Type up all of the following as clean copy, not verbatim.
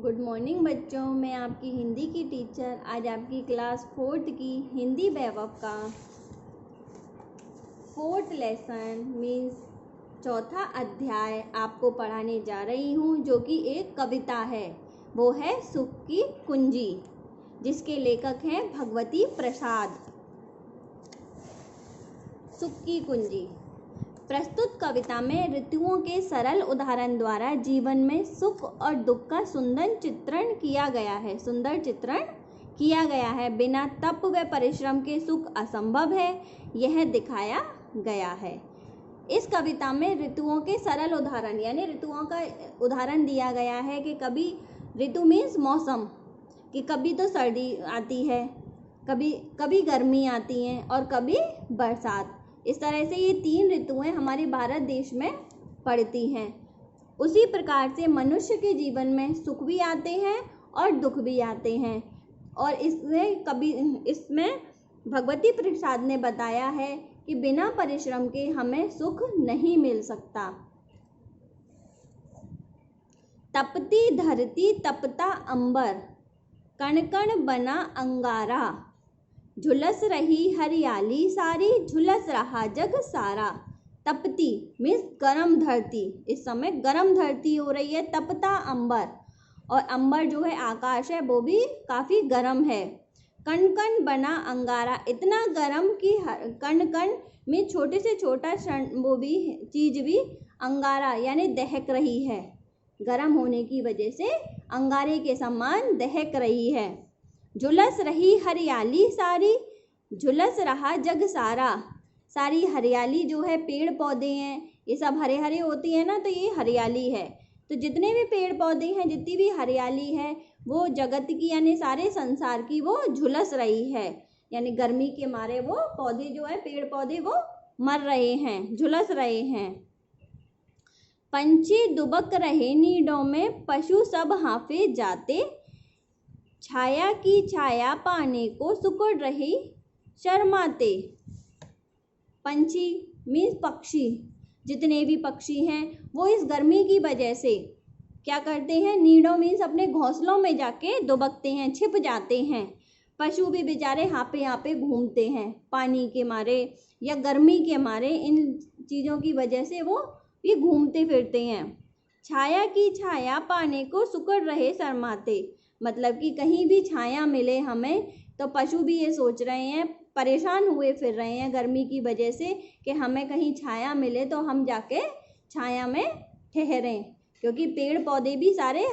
Good morning बच्चों, मैं आपकी हिंदी की टीचर आज आपकी क्लास 4th की हिंदी वैभव का 4th लेसन मीन्स चौथा अध्याय आपको पढ़ाने जा रही हूँ, जो कि एक कविता है। वो है सुख की कुंजी, जिसके लेखक हैं भगवती प्रसाद। सुख की कुंजी। प्रस्तुत कविता में ऋतुओं के सरल उदाहरण द्वारा जीवन में सुख और दुख का सुंदर चित्रण किया गया है। बिना तप व परिश्रम के सुख असंभव है, यह दिखाया गया है। इस कविता में ऋतुओं के सरल उदाहरण यानी ऋतुओं का उदाहरण दिया गया है कि कभी ऋतु मीन्स मौसम, कि कभी तो सर्दी आती है, कभी गर्मी आती है और कभी बरसात। इस तरह से ये 3 ऋतुएं हमारे भारत देश में पड़ती हैं। उसी प्रकार से मनुष्य के जीवन में सुख भी आते हैं और दुख भी आते हैं, और इसमें भगवती प्रसाद ने बताया है कि बिना परिश्रम के हमें सुख नहीं मिल सकता। तपती धरती तपता अंबर, कण कण बना अंगारा, झुलस रही हरियाली सारी, झुलस रहा जग सारा। तपती मीन्स गरम धरती, इस समय गरम धरती हो रही है। तपता अंबर, और अंबर जो है आकाश है, वो भी काफ़ी गरम है। कण कण बना अंगारा, इतना गरम कि कण कण में छोटे से छोटा वो भी चीज भी अंगारा यानी दहक रही है। गरम होने की वजह से अंगारे के समान दहक रही है। झुलस रही हरियाली सारी, झुलस रहा जग सारा। सारी हरियाली जो है, पेड़ पौधे हैं, ये सब हरे हरे होती है ना, तो ये हरियाली है। तो जितने भी पेड़ पौधे हैं, जितनी भी हरियाली है, वो जगत की यानी सारे संसार की वो झुलस रही है। यानी गर्मी के मारे वो पौधे जो है, पेड़ पौधे वो मर रहे हैं, झुलस रहे हैं। पंछी दुबक रहे नीडों में, पशु सब हांफे जाते, छाया की छाया पाने को सिकुड़ रही शर्माते। पंछी मीन्स पक्षी, जितने भी पक्षी हैं वो इस गर्मी की वजह से क्या करते हैं, नीडों मीन्स अपने घोंसलों में जाके दुबकते हैं, छिप जाते हैं। पशु भी बेचारे हांपे हांपे घूमते हैं, पानी के मारे या गर्मी के मारे, इन चीज़ों की वजह से वो भी घूमते फिरते हैं। छाया की छाया पाने को सिकुड़ रहे शर्माते, मतलब कि कहीं भी छाया मिले हमें, तो पशु भी ये सोच रहे हैं, परेशान हुए फिर रहे हैं गर्मी की वजह से, कि हमें कहीं छाया मिले तो हम जाके छाया में ठहरें, क्योंकि पेड़ पौधे भी सारे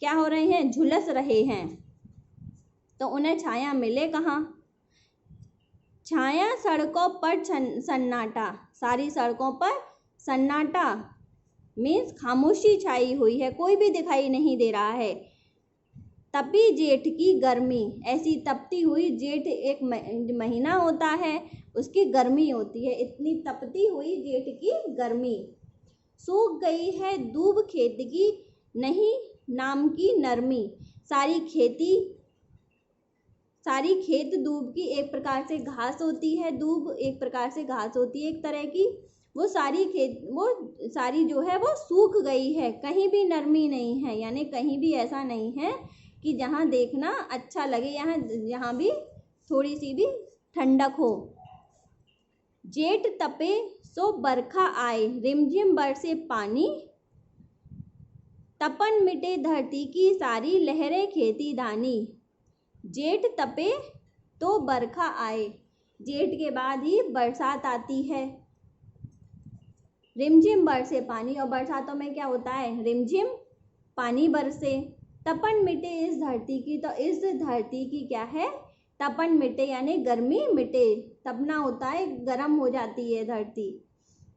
क्या हो रहे हैं, झुलस रहे हैं, तो उन्हें छाया मिले कहाँ। छाया सड़कों पर सन्नाटा, सारी सड़कों पर सन्नाटा मीन्स खामोशी छाई हुई है, कोई भी दिखाई नहीं दे रहा है। तपी जेठ की गर्मी, ऐसी तपती हुई, जेठ एक महीना होता है, उसकी गर्मी होती है, इतनी तपती हुई जेठ की गर्मी। सूख गई है दूब खेत की, नहीं नाम की नरमी, सारी खेत दूब की, एक प्रकार से घास होती है, दूब एक प्रकार से घास होती है एक तरह की, वो सारी जो है वो सूख गई है, कहीं भी नरमी नहीं है, यानी कहीं भी ऐसा नहीं है कि जहाँ देखना अच्छा लगे, यहाँ भी थोड़ी सी भी ठंडक हो। जेठ तपे सो बरखा आए, रिमझिम बरसे पानी, तपन मिटे धरती की सारी, लहरें खेती धानी। जेठ तपे तो बरखा आए, जेठ के बाद ही बरसात आती है। रिमझिम बरसे पानी, और बरसातों में क्या होता है, रिमझिम पानी बरसे। तपन मिटे इस धरती की, तो इस धरती की क्या है, तपन मिटे यानी गर्मी मिटे, तपना होता है, गर्म हो जाती है धरती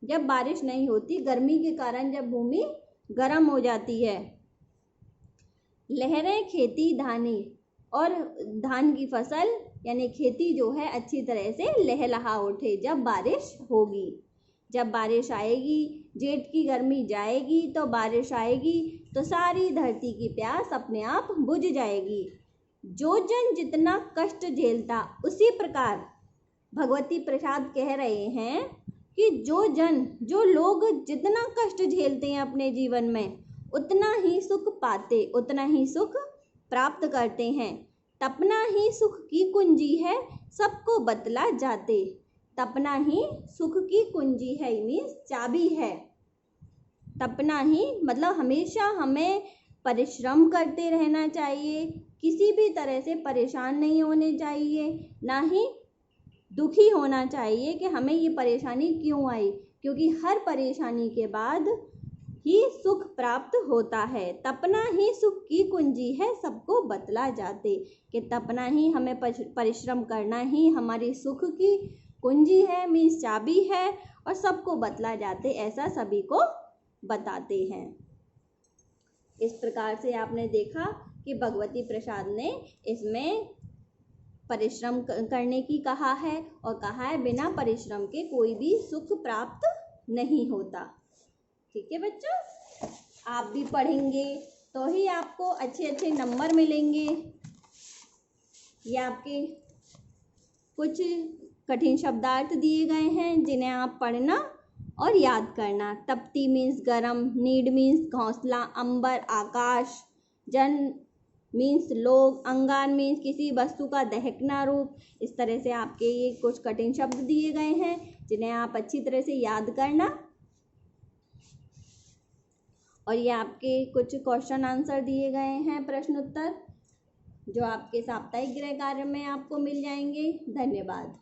जब बारिश नहीं होती, गर्मी के कारण जब भूमि गर्म हो जाती है। लहरें खेती धानी, और धान की फसल यानी खेती जो है अच्छी तरह से लहलहा उठे जब बारिश होगी। जब बारिश आएगी, जेठ की गर्मी जाएगी, तो बारिश आएगी, तो सारी धरती की प्यास अपने आप बुझ जाएगी। जो जन जितना कष्ट झेलता, उसी प्रकार भगवती प्रसाद कह रहे हैं कि जो लोग जितना कष्ट झेलते हैं अपने जीवन में, उतना ही सुख पाते, उतना ही सुख प्राप्त करते हैं। तपना ही सुख की कुंजी है, सबको बतला जाते। तपना ही सुख की कुंजी है मीन्स चाबी है। तपना ही मतलब हमेशा हमें परिश्रम करते रहना चाहिए, किसी भी तरह से परेशान नहीं होने चाहिए, ना ही दुखी होना चाहिए कि हमें ये परेशानी क्यों आई, क्योंकि हर परेशानी के बाद ही सुख प्राप्त होता है। तपना ही सुख की कुंजी है, सबको बतला जाते कि तपना ही हमें परिश्रम करना ही हमारी सुख की कुंजी है मीन्स चाबी है, और सबको बतला जाते ऐसा सभी को बताते हैं। इस प्रकार से आपने देखा कि भगवती प्रसाद ने इसमें परिश्रम करने की कहा है और कहा है बिना परिश्रम के कोई भी सुख प्राप्त नहीं होता। ठीक है बच्चों, आप भी पढ़ेंगे तो ही आपको अच्छे अच्छे नंबर मिलेंगे। ये आपके कुछ कठिन शब्दार्थ दिए गए हैं जिन्हें आप पढ़ना और याद करना। तपती मीन्स गरम, नीड मीन्स घोंसला, अंबर आकाश, जन मीन्स लोग, अंगार मीन्स किसी वस्तु का दहकना रूप। इस तरह से आपके ये कुछ कठिन शब्द दिए गए हैं जिन्हें आप अच्छी तरह से याद करना। और ये आपके कुछ क्वेश्चन आंसर दिए गए हैं, प्रश्न उत्तर, जो आपके साप्ताहिक गृह कार्य में आपको मिल जाएंगे। धन्यवाद।